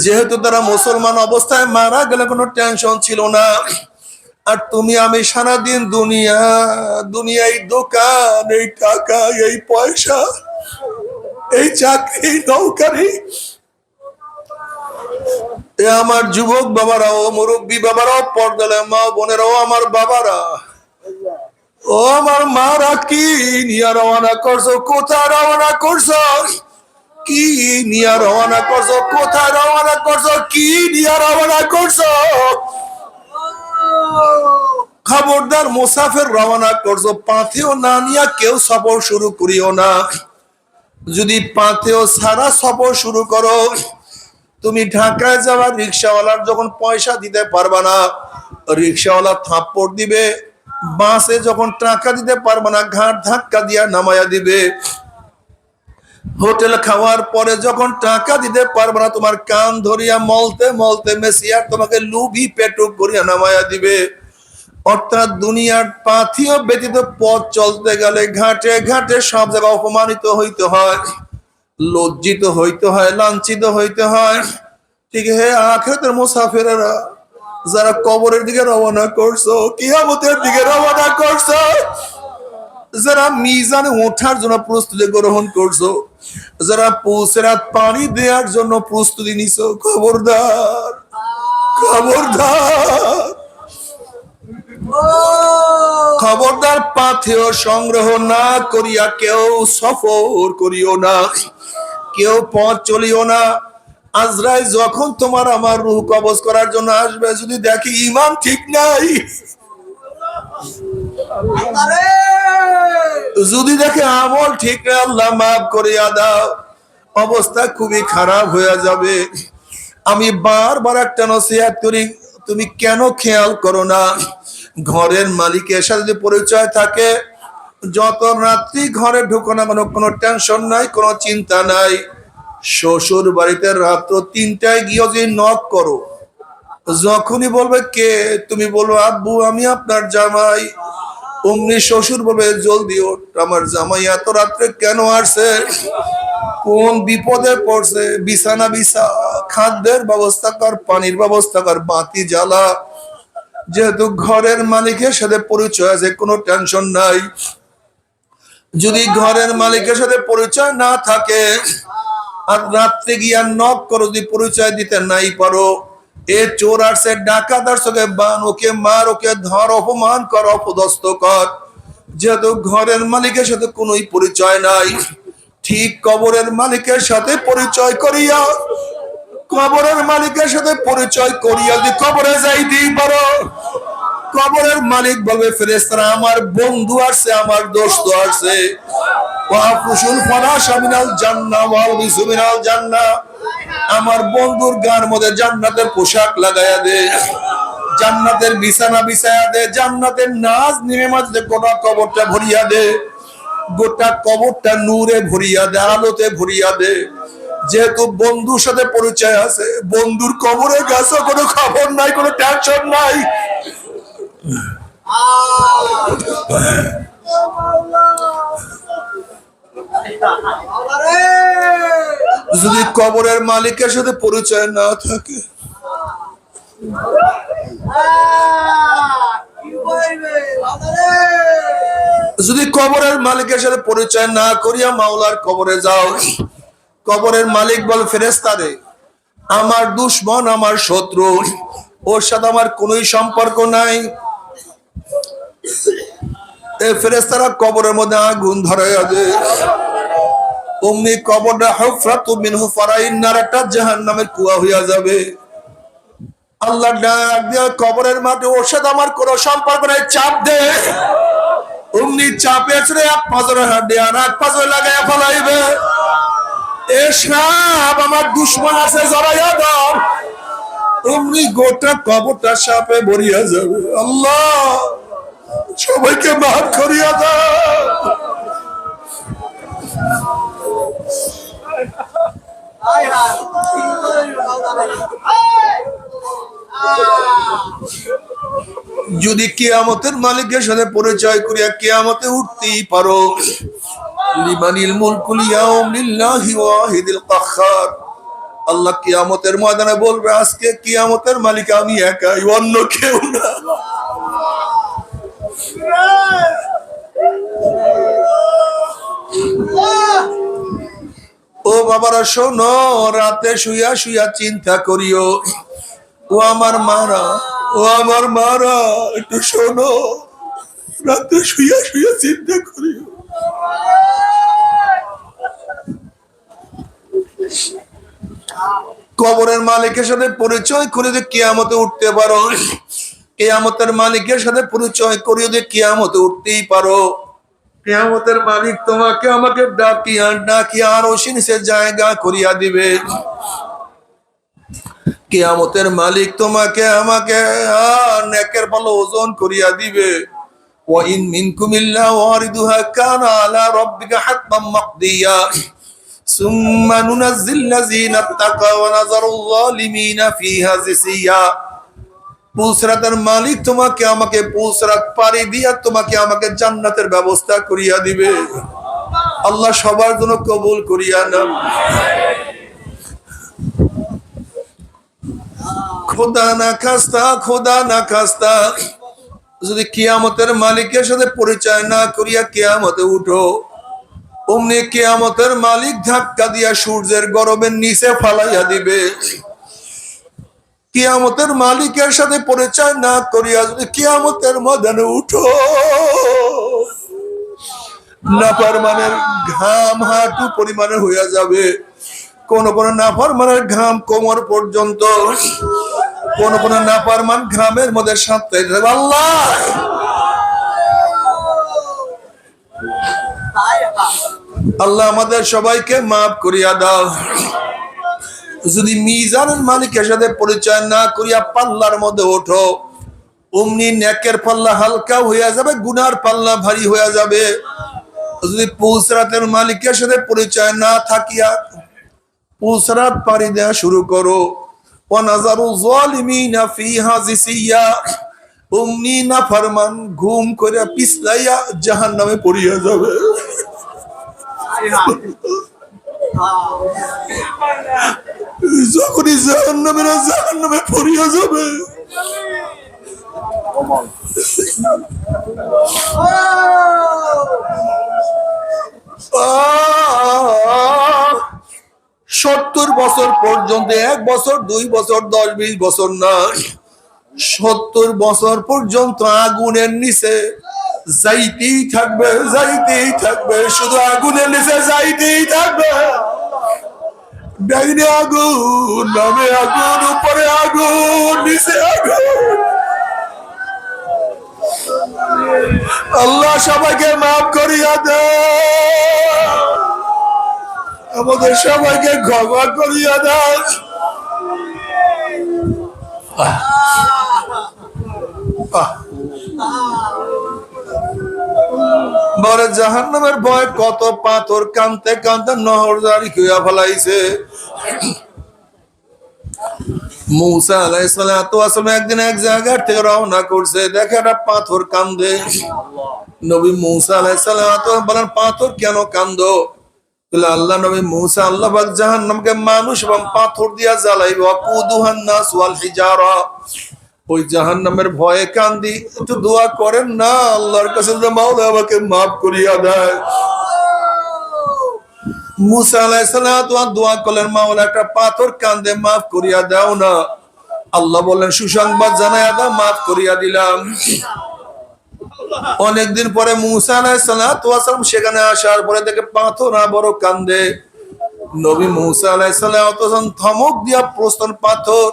যেহেতু তারা মুসলমান অবস্থায় মারা গেলে কোনো টেনশন ছিল না। আর তুমি আমি সারাদিন দুনিয়ায় দোকান, এই টাকা, এই পয়সা, এই চাকরি, নৌকারি, আমার যুবক বাবারাও, মুরব্বী বাবারাও, পর্দালে মা বোনেরাও, আমার বাবারা, ও আমার মারা, কি নিয়ে রওনা করছো, কোথায় রওনা করছো, কি নিয়ে রওনা করছো, কোথায় রওনা করছো, কি নিয়ে রওনা করছো। খবরদার মুসাফির রওনা করছো, পাথেও না নিয়ে কেউ সফর শুরু করিও না। যদি পাথেও ছাড়া সফর শুরু করো, তুমি ঢাকায় যাওয়ার রিক্সাওয়ালার যখন পয়সা দিতে পারবা না, রিক্সাওয়ালা থাপ্পড় দিবে। বাসে যখন টাকা দিতে পারবা না, ঘাট ধাক্কা দিয়া নামায়া দিবে। হোটেল খাওয়ার পরে যখন টাকা দিতে পারবে না, তোমার কান ধরিয়া মলতে মলতে মেসিয়া তোমাকে লুবি পেটুক করিয়া নামাইয়া দিবে। অর্থাৎ দুনিয়ার পাথিও ব্যতীত পথ চলতে গেলে ঘাটে ঘাটে সব জায়গায় অপমানিত হইতে হয়, লজ্জিত হইতে হয়, লাঞ্ছিত হইতে হয়। ঠিক হে আখিরাতের মুসাফিরেরা, যারা কবরের দিকে রওনা করছো, কিয়ামতের দিকে রওনা করছো, যারা মিজানে ওঠার জন্য প্রস্তুতি গ্রহণ করছো, যারা পুসরাত পানি দেওয়ার জন্য প্রস্তুতি নিছো, খবরদার খবরদার খবরদার, পাথেয় সংগ্রহ না করিয়া কেউ সফর করিও না, কেউ পথ চলিও না। আজরাইল যখন তোমার আমার রূহ কবজ করার জন্য আসবে, যদি দেখি ঈমান ঠিক নাই, যদি দেখে আমল ঠিক নাই, আল্লাহ মাফ করিয়া দাও, অবস্থা খুবই খারাপ হয়ে যাবে। আমি বারবার একটা নসিহত করি, তুমি কেন খেয়াল করো না, ঘরের মালিকের সাথে যদি পরিচয় থাকে, যত রাত্রি ঘরে ঢুকো না কেন, কোনো টেনশন নাই, কোনো চিন্তা নাই। শ্বশুর বাড়িতে রাত্র 3টায় গিয়ে যদি নক করো, যখনই বলবে কে, তুমি বলবো আব্বু আমি আপনার জামাই, অমনি শ্বশুর বলবে জলদি ওঠ, আমার জামাই এত রাত্রে কেন আসছে, কোন বিপদে পড়ছে, বিছানা বিছা, খাদ্যের ব্যবস্থা কর, পানির ব্যবস্থা কর, বাতি জ্বালা। যেহেতু ঘরের মালিকের সাথে পরিচয় আছে, কোনো টেনশন নাই। যদি ঘরের মালিকের সাথে পরিচয় না থাকে, আর রাত্রে গিয়া নক করো, যদি পরিচয় দিতে নাই পারো, এ চোর আসছে, ডাকাত আসছে, বান, ওকে মার, ওকে ধর, অপমান কর, অপদস্থ কর। যেহেতু ঘরের মালিকের সাথে কোনো পরিচয় নাই, ঠিক কবরের মালিকের সাথে পরিচয় করিয়া, কবরের মালিকের সাথে পরিচয় করিয়া যদি কবরে যাইতেই পারো, কবরের মালিক বলবে ফেরেশতারা আমার বন্ধু আসছে, আমার দোস্ত আসছে, আমার বন্ধুর গার মধ্যে জান্নাতের পোশাক লাগাইয়া দে, জান্নাতের বিছানা বিছাইয়া দে, জান্নাতের নাজ নেমে মাঝে গোটা কবরটা ভরিয়া দে, গোটা কবরটা নূরে ভরিয়া দে, আলোতে ভরিয়া দে। যেহেতু বন্ধুর সাথে পরিচয় আছে, বন্ধুর কবরে গেছে, কোনো খবর নাই, কোনো টেনশন নাই। যদি কবরের মালিকের সাথে পরিচয় না থাকে, যদি কবরের মালিকের সাথে পরিচয় না করিয়া মাওলার কবরে যাও, কবরের মালিক বল ফেরেশতারে আমার দুশমন, আমার শত্রু, ওর সাথে আমার কোনোই সম্পর্ক নাই। এই ফেরেশতারা কবরের মধ্যে আগুন ধরাইয়া দে, অমনি কবরটা হুফরাতু মিন হুফারাইন নার, একটা জাহান্নামের কুয়া হইয়া যাবে। আল্লাহ ডাক দিয়া কবরের মাঠে, ওর সাথে আমার কোনো সম্পর্ক নাই, চাপ দে। অমনি চাপে ছেড়ে এক পাঁজরে হাড্ডি আর এক পাঁজরে লাগাইয়া ফেলাইবে। এ সাপ আমার দুশমন আছে, জড়াইয়া দাও। অমনি গোটা কবরটা সাপে ভরিয়া যাবে। আল্লাহ সবাইকে মাফ করিয়া দাও। যদি কিয়ামতের মালিকের সাথে পরিচয় করিয়া কিয়ামতে উঠতেই পারো, লিমানিল মুলকুল ইয়াউম লিল্লাহি ওয়াহিদিল কাহ্হার, আল্লাহ কিয়ামতের ময়দানে বলবে আজকে কিয়ামতের মালিক আমি একাই, অন্য কেউ না। ও বাবারা শোনো, রাতে শুইয়া শুইয়া চিন্তা করিও, ও আমার মারা, ও আমার মারা, একটু শোনো, রাতে শুইয়া শুইয়া চিন্তা করিও। কবরের মালিকের সাথে পরিচয় করে যে কিয়ামতে উঠতে পারো, কিয়ামতের মালিকের সাথে পরিচয় করিয়ে যে কিয়ামতে উঠতেই পারো, কিয়ামতের মালিক তোমাকে আমাকে ডাকিয়া ডাকিয়া আরো নিচে জায়গা করিয়া দিবে। কিয়ামতের মালিক তোমাকে আমাকে নেকের পাল্লা ওজন করিয়া দিবে। ওয়া ইন মিনকুম ইল্লা ওয়ারিদুহা কানা আলা রাব্বিকা হাতমান মাকদিয়া। সুম্মা নুনাজ্জিল্লাযীনা তাকাও ওয়া নাযারুল যালিমিনা ফিহা জিসিয়া। পুসরাতের মালিক তোমাকে আমাকে পুসরাত পাড়ি দিয়া তোমাকে আমাকে জান্নাতের ব্যবস্থা করিয়া দিবে। আল্লাহ সবার জন্য কবুল করিয়া নাও। খোদা না খাস্তা যদি কিয়ামতের মালিকের সাথে পরিচয় না করিয়া কিয়ামতে উঠো, অমনি কিয়ামতের মালিক ধাক্কা দিয়া সূর্যের গরমের নিচে ফালাইয়া দিবে। কিয়ামতের মালিকের সাথে পরিচয় না করিয়া যদি কিয়ামতের ময়দানে উঠো, নাফরমানের ঘাম হাঁটু পরিমাণে হইয়া যাবে। কোন কোন নাফরমানের ঘাম কোমর পর্যন্ত, কোন কোন নাফরমান ঘামের মধ্যে সাঁতরে যাবে। আল্লাহ আমাদের সবাইকে মাফ করিয়া দাও। যদি মিজানের মালিকের সাথে পরিচয় না করিয়া পাল্লার মধ্যে ওঠো, অমনি নেকের পাল্লা হালকা হইয়া যাবে, গুনার পাল্লা ভারী হইয়া যাবে। যদি পুসরাতের মালিকের সাথে পরিচয় না থাকিয়া পুসরাত পাড়ি দেওয়া শুরু করো, ওয়া নাযারু যালিমিনা ফিহা জিসিয়া, অমনি নাফরমান ঘুম করে পিছলাইয়া জাহান্নামে পড়িয়া যাবে। যখনই জাহান্নামে পড়িয়া যাবে, সত্তর বছর পর্যন্ত, 1 বছর 2 বছর 10 20 বছর না, 70 বছর পর্যন্ত আগুনের নিচে যাইতেই থাকবে, শুধু আগুনের নিচে যাইতেই থাকবে। ডাইনে আগুন, নামে আগুন, উপরে আগুন, নিচে আগুন। আল্লাহ সবাইকে মাফ করিয়া দে, আমাদের সবাইকে ক্ষমা করিয়া দেয়। বলে জাহান্নামের ভয় কত পাথর কানতে কানতে নহর জারি কইয়া ফেলাইছে। মুসা আলাইহিস সালাতু ওয়াস সালাম একদিন এক জায়গা থেকে রওনা করছে, দেখে একটা পাথর কান্দে। নবী মুসা আলাইহিস সালাতু বলেন, পাথর কেন কান্দো? বলে, আল্লাহ নবী মুসা, আল্লাহ পাক জাহান্নামকে মানুষ এবং পাথর দিয়া জ্বালাইবে, ওয়াকুদুহান নাস ওয়াল হিজারা। ওই জাহান্নামের ভয়ে কান্দি, একটু দোয়া করেন না আল্লাহর কাছে, মাওলা আমাকে মাফ করিয়া দেয়। মুসা আলাইহিস সালাতু দোয়া করলেন, মাওলা একটা পাথর কান্দে, মাফ করিয়া দাও না। আল্লাহ বললেন, সুসংবাদ জানাইয়া দাও, মাফ করিয়া দিলাম। অনেকদিন পরে মুসা আলাইহিস সালাতু ওয়াস সালাম সেখানে আসার পরে দেখে পাথর বড় কান্দে। নবী মুসা আলাইহিস সালাতু ওয়াস সালাম ধমক দিয়া প্রশ্ন, পাথর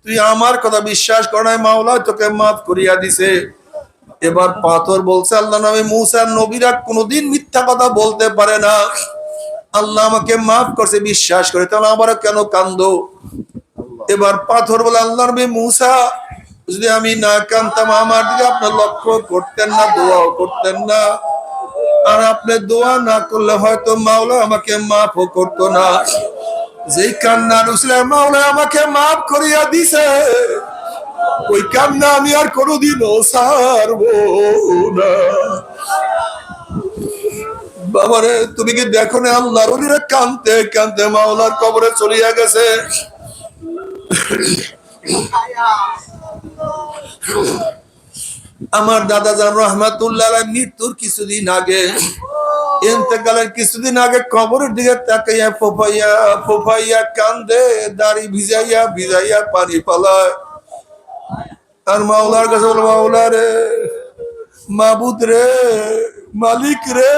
তুই আমার কথা বিশ্বাস কর নাই, মাওলা তোকে মাফ করিয়া দিছে। এবার পাথর বলছে, আল্লাহ নবী মুসা, নবীরা কোনোদিন মিথ্যা কথা বলতে পারে না, আল্লাহ আমাকে মাফ করছে বিশ্বাস করে, তাহলে আবারও কেন কান্দো? এবার পাথর বলে, আল্লাহ নবী মুসা, যদি আমি না কান্দতাম আমার দিকে আপনার লক্ষ্য করতেন না, দোয়াও করতেন না, আর আপনি দোয়া না করলে হয়তো মাওলা আমাকে মাফও করতো না। যেই কান্নার উসিলা মাওলা আমাকে মাফ করিয়া দিছে, ওই কান্না আমি আর কোনোদিনও ছাড়বো না। বাবারে, তুমি কি দেখো না আল্লাহর ওলিরা কানতে কানতে মাওলার কবরে চলিয়া গেছে। আমার দাদা জান রহমাতুল্লাহ আলাইহি মৃত্যুর কিছুদিন আগে, ইন্তেকালের কিছুদিন আগে কবরের দিকে তাকাইয়া ফোফাইয়া কান্দে, দাড়ি ভিজাইয়া পানি পালায়। আর মাওলার কাছে বলে, মাওলা রে, মাবুদ রে, মালিক রে,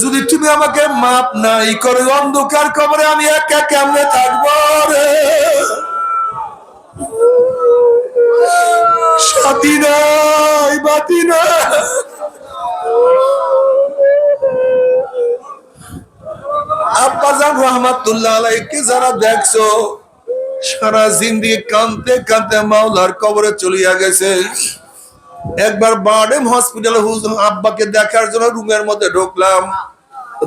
যদি তুমি আমাকে মাপ নাই করে অন্ধকার কবরে আমি একা কেমনে থাকবো রে? সাথী নাই, বাতি নাই। আব্বাজান রহমাতুল্লাহ আলাইহিকে যারা দেখছো, সারা জিন্দেগি কাঁদতে কাঁদতে মাওলার কবরে চলিয়া গেছে। একবার বারডেম হসপিটালে আব্বাকে দেখার জন্য রুমের মধ্যে ঢুকলাম,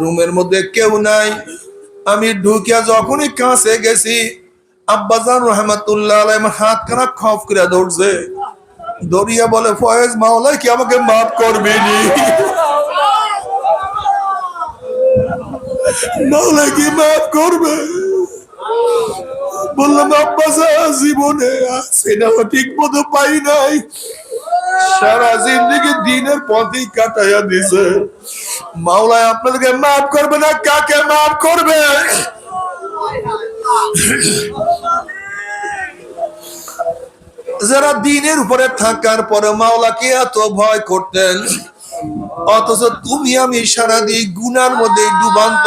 রুমের মধ্যে কেউ নাই। আমি ঢুকিয়া যখনই কাছে গেছি, আব্বাজান রহমাতুল্লাহ আলাইহি আমার হাতখানা খপ করে ধরছে, ধরিয়া বলে, ফয়েজ মাওলা কি আমাকে মাফ করবি নি? মাওলা কি মাফ করবে? বললাম আব্বাজান জীবনে সিনেমা ঠিক মতো পাই নাই, সারা জিন্দেগি দিনের পথেই কাটাইয়া দিছে। মাওলা আপনাদেরকে মাফ করবে না, কাকে মাফ করবে? যারা দিনের উপরে থাকার পরে মাওলাকে এত ভয় করতেন, অথচ তুমি আমি সারাদিন গুনার মধ্যে ডুবান্ত,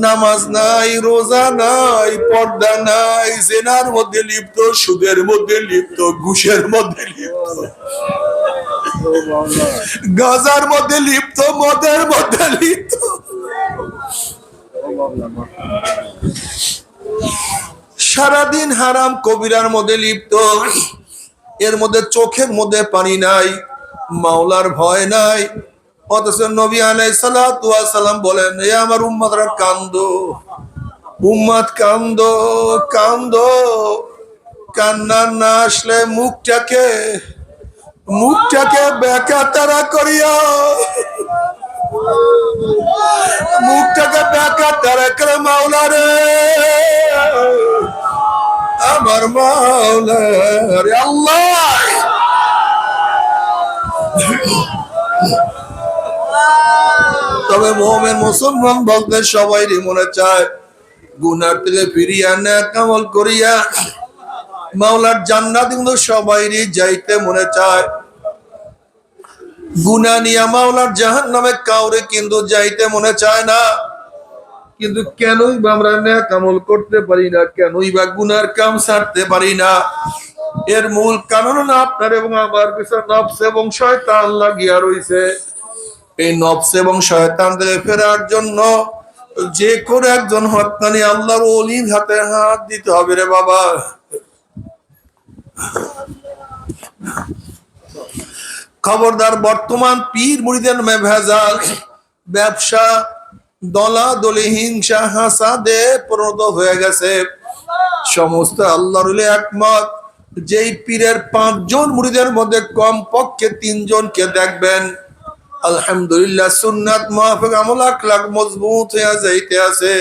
নামাজ নাই, রোজা নাই, পর্দা নাই, জেনার মধ্যে লিপ্ত, সুদের মধ্যে লিপ্ত, ঘুষের মধ্যে লিপ্ত, গাজার মধ্যে লিপ্ত, মদের মধ্যে লিপ্ত, সারাদিন হারাম কবিরার মধ্যে লিপ্ত, এর মধ্যে চোখের মধ্যে পানি নাই, মাওলার ভয় নাই। অথচ নবী আলাইহিস সালাতু ওয়াস সালাম বলেন, এ আমার উম্মতরা কান্দো, উম্মত কান্দো, কান্দো, কান্না না আসলে মুখটাকে বেকা তারা করিয়া, মুখটাকে বেকা তারা করে মাওলা রে, আমার মাওলা রে আল্লাহ। তবে মুমিন মুসলমান বলতে সবাইরই মনে চায় গুনার থেকে ফিরিয়া নেক আমল করিয়া মাওলার জান্নাত কিন্তু সবাইরই যাইতে মনে চায়। গুনাহ নিয়া মাওলার জাহান্নামে কাউরে কিন্তু যাইতে মনে চায় না। কিন্তু কেনই বা আমরা নেক আমল করতে পারি না, কেনই বা গুনার কাম ছাড়তে পারি না? এর মূল কারণ না আপনার এবং আমার পিছনে নফস এবং শয়তান লাগিয়া রইছে। এই নফস এবং শয়তান থেকে ফেরার জন্য যে কোনো একজন হক্কানি আল্লাহর ওলির হাতে হাত দিতে হবে রে বাবা। খবরদার, বর্তমান পীর মুরিদের নামে ভেজাল, ব্যবসা, দলাদলি, হিংসা, হাসাদে পরিণত হয়ে গেছে। সমস্ত আল্লাহর ওলি একমত, যেই পীরের 5 জন মুরিদের মধ্যে কমপক্ষে 3 জনকে দেখবেন আলহামদুলিল্লাহ সুন্নাত মুআফিক আমল আখলাক মজবুত হয়ে যাইতে আছে।